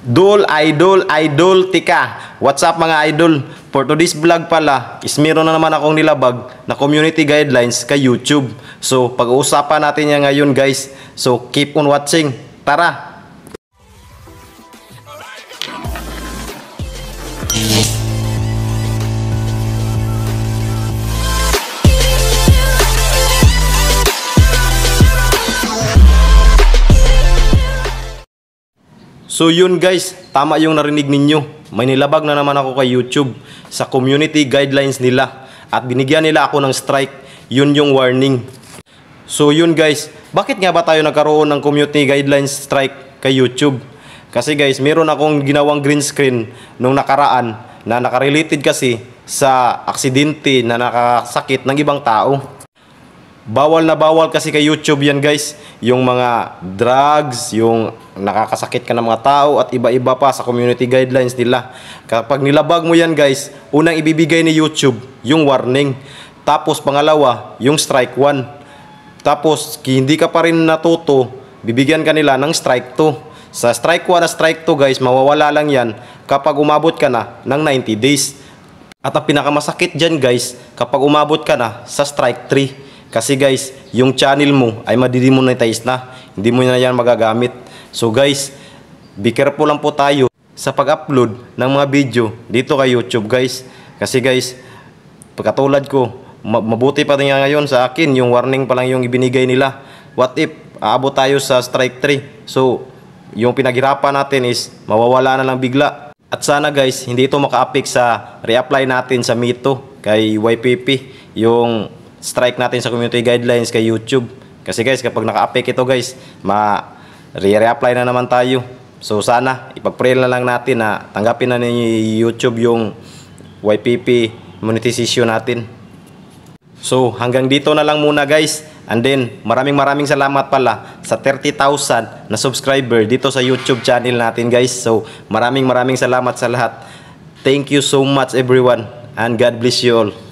Idol, tika. What's up mga idol? For today's vlog pala, is meron na naman akong nilabag na community guidelines kay YouTube. So, pag-uusapan natin yan ngayon guys. So, keep on watching. Tara! So yun guys, tama yung narinig ninyo. May nilabag na naman ako kay YouTube sa community guidelines nila. At binigyan nila ako ng strike. Yun yung warning. So yun guys, bakit nga ba tayo nagkaroon ng community guidelines strike kay YouTube? Kasi guys, meron akong ginawang green screen nung nakaraan na nakarelated kasi sa aksidente na nakasakit ng ibang tao. Bawal na bawal kasi kay YouTube yan guys. Yung mga drugs, yung nakakasakit ka ng mga tao at iba-iba pa sa community guidelines nila. Kapag nilabag mo yan guys, unang ibibigay ni YouTube yung warning. Tapos pangalawa, yung strike 1. Tapos hindi ka pa rin natuto, bibigyan ka nila ng strike 2. Sa strike 1 at strike 2 guys, mawawala lang yan kapag umabot ka na ng 90 days. At ang pinakamasakit dyan guys, kapag umabot ka na sa strike 3. Kasi guys, yung channel mo ay madidemonetize na. Hindi mo na yan magagamit. So guys, be careful lang po tayo sa pag-upload ng mga video dito kay YouTube guys. Kasi guys, pagkatulad ko, mabuti pa rin ngayon sa akin, yung warning pa lang yung ibinigay nila. What if aabot tayo sa strike 3? So, yung pinaghirapan natin is mawawala na lang bigla. At sana guys, hindi ito maka-affect sa re-apply natin sa Mito kay YPP. Yung strike natin sa community guidelines kay YouTube. Kasi guys, kapag naka-affect ito guys, re-apply na naman tayo. So sana, ipag-pray na lang natin na tanggapin na ni YouTube yung YPP monetization natin. So hanggang dito na lang muna guys. And then, maraming salamat pala sa 30,000 na subscriber dito sa YouTube channel natin guys. So maraming salamat sa lahat. Thank you so much everyone. And God bless you all.